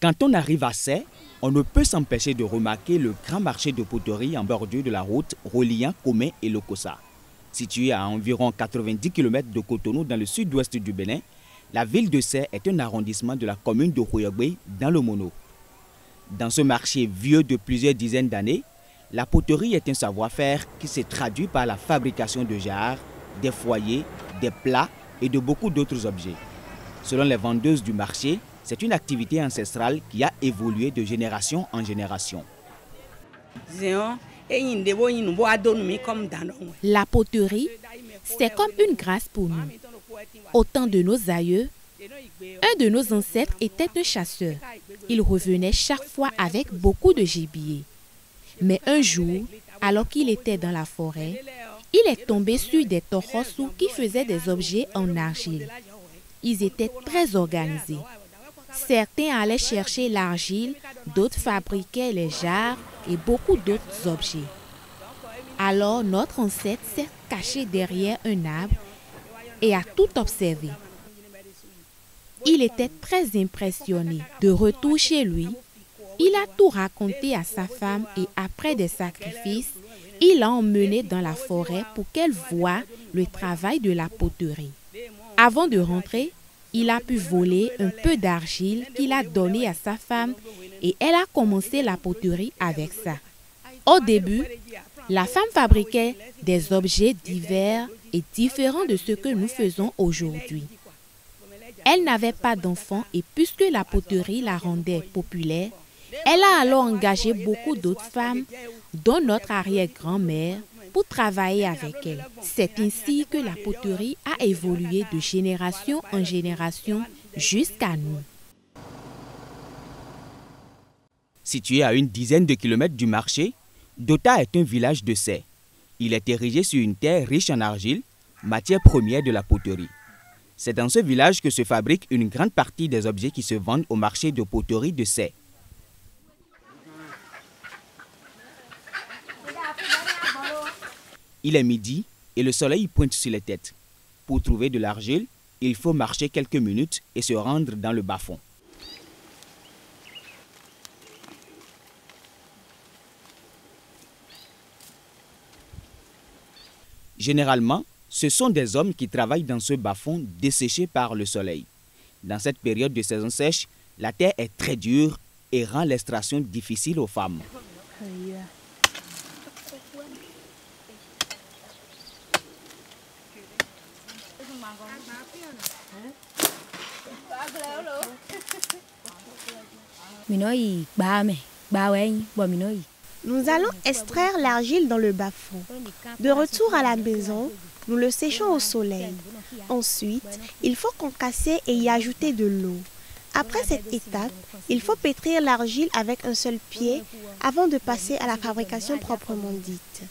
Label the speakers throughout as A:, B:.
A: Quand on arrive à Sey, on ne peut s'empêcher de remarquer le grand marché de poterie en bordure de la route reliant Komé et Lokossa. Situé à environ 90 km de Cotonou dans le sud-ouest du Bénin, la ville de Sey est un arrondissement de la commune de Khoyogbe dans le Mono. Dans ce marché vieux de plusieurs dizaines d'années, la poterie est un savoir-faire qui se traduit par la fabrication de jarres, des foyers, des plats et de beaucoup d'autres objets. Selon les vendeuses du marché, c'est une activité ancestrale qui a évolué de génération en génération.
B: La poterie, c'est comme une grâce pour nous. Au temps de nos aïeux, un de nos ancêtres était un chasseur. Il revenait chaque fois avec beaucoup de gibier. Mais un jour, alors qu'il était dans la forêt, il est tombé sur des torossous qui faisaient des objets en argile. Ils étaient très organisés. Certains allaient chercher l'argile, d'autres fabriquaient les jarres et beaucoup d'autres objets. Alors notre ancêtre s'est caché derrière un arbre et a tout observé. Il était très impressionné. De retour chez lui, il a tout raconté à sa femme et après des sacrifices, il l'a emmené dans la forêt pour qu'elle voie le travail de la poterie. Avant de rentrer, il a pu voler un peu d'argile qu'il a donné à sa femme et elle a commencé la poterie avec ça. Au début, la femme fabriquait des objets divers et différents de ce que nous faisons aujourd'hui. Elle n'avait pas d'enfants et puisque la poterie la rendait populaire, elle a alors engagé beaucoup d'autres femmes, dont notre arrière-grand-mère, pour travailler avec elle. C'est ainsi que la poterie a évolué de génération en génération jusqu'à nous.
A: Situé à une dizaine de kilomètres du marché, Dota est un village de Sey. Il est érigé sur une terre riche en argile, matière première de la poterie. C'est dans ce village que se fabrique une grande partie des objets qui se vendent au marché de poterie de Sey. Il est midi et le soleil pointe sur les têtes. Pour trouver de l'argile, il faut marcher quelques minutes et se rendre dans le bas-fond. Généralement, ce sont des hommes qui travaillent dans ce bas-fond desséché par le soleil. Dans cette période de saison sèche, la terre est très dure et rend l'extraction difficile aux femmes.
C: Nous allons extraire l'argile dans le bas-fond. De retour à la maison, nous le séchons au soleil. Ensuite, il faut concasser et y ajouter de l'eau. Après cette étape, il faut pétrir l'argile avec un seul pied avant de passer à la fabrication proprement dite.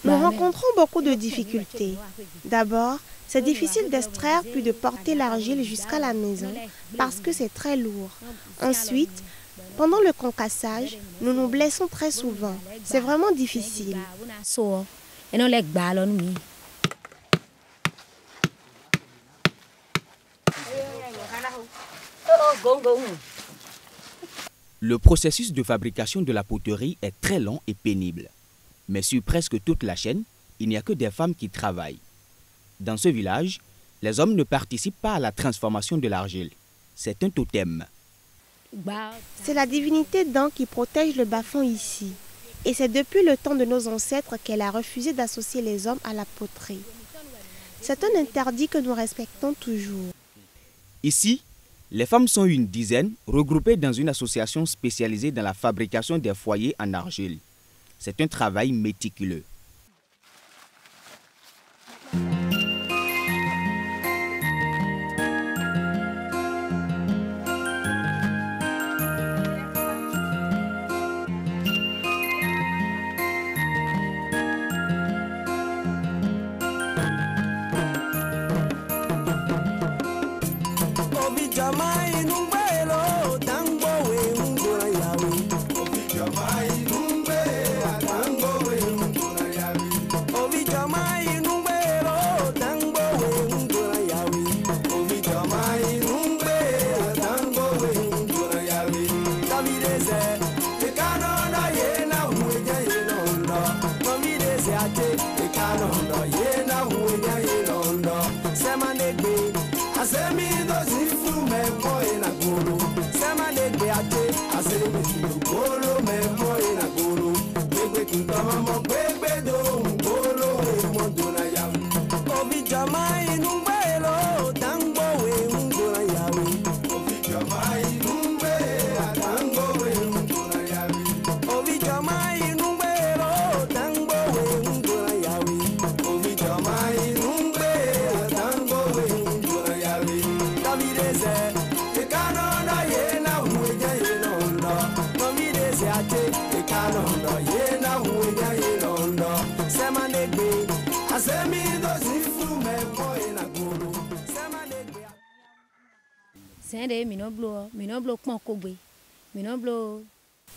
C: Nous rencontrons beaucoup de difficultés. D'abord, c'est difficile d'extraire puis de porter l'argile jusqu'à la maison parce que c'est très lourd. Ensuite, pendant le concassage, nous nous blessons très souvent. C'est vraiment difficile.
A: Le processus de fabrication de la poterie est très long et pénible. Mais sur presque toute la chaîne, il n'y a que des femmes qui travaillent. Dans ce village, les hommes ne participent pas à la transformation de l'argile. C'est un totem.
C: C'est la divinité Dan qui protège le bas-fond ici. Et c'est depuis le temps de nos ancêtres qu'elle a refusé d'associer les hommes à la poterie. C'est un interdit que nous respectons toujours.
A: Ici, les femmes sont une dizaine regroupées dans une association spécialisée dans la fabrication des foyers en argile. C'est un travail méticuleux.
D: Jamai nungwelo, dangbo we ungora yawe.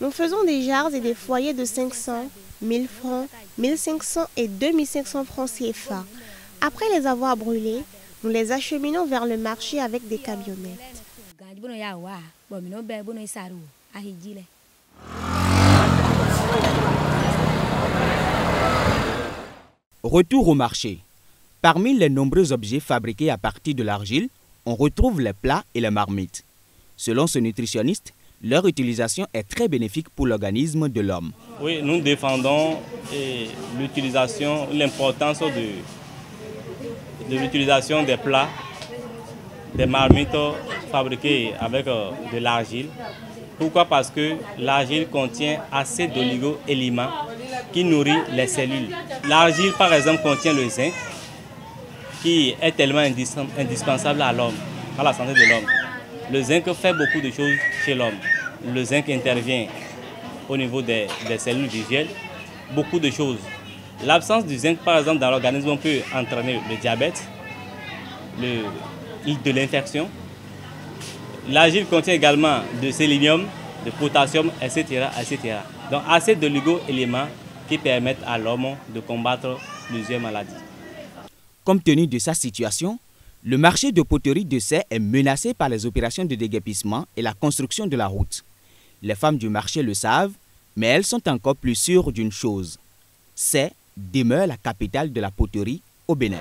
C: Nous faisons des jarres et des foyers de 500, 1000 francs, 1500 et 2500 francs CFA. Après les avoir brûlés, nous les acheminons vers le marché avec des camionnettes.
A: Retour au marché. Parmi les nombreux objets fabriqués à partir de l'argile, on retrouve les plats et les marmites. Selon ce nutritionniste, leur utilisation est très bénéfique pour l'organisme de l'homme.
D: Oui, nous défendons l'utilisation, l'importance de l'utilisation des plats, des marmites fabriquées avec de l'argile. Pourquoi? Parce que l'argile contient assez d'oligo-éléments qui nourrit les cellules. L'argile, par exemple, contient le zinc, qui est tellement indispensable à l'homme, à la santé de l'homme. Le zinc fait beaucoup de choses chez l'homme. Le zinc intervient au niveau des cellules visuelles, beaucoup de choses. L'absence du zinc, par exemple, dans l'organisme peut entraîner le diabète, de l'infection. L'argile contient également de sélénium, de potassium, etc., etc. Donc, assez d'oligo-éléments qui permettent à l'homme de combattre plusieurs maladies.
A: Compte tenu de sa situation, le marché de poterie de Sey est menacé par les opérations de déguerpissement et la construction de la route. Les femmes du marché le savent, mais elles sont encore plus sûres d'une chose. Sey demeure la capitale de la poterie au Bénin.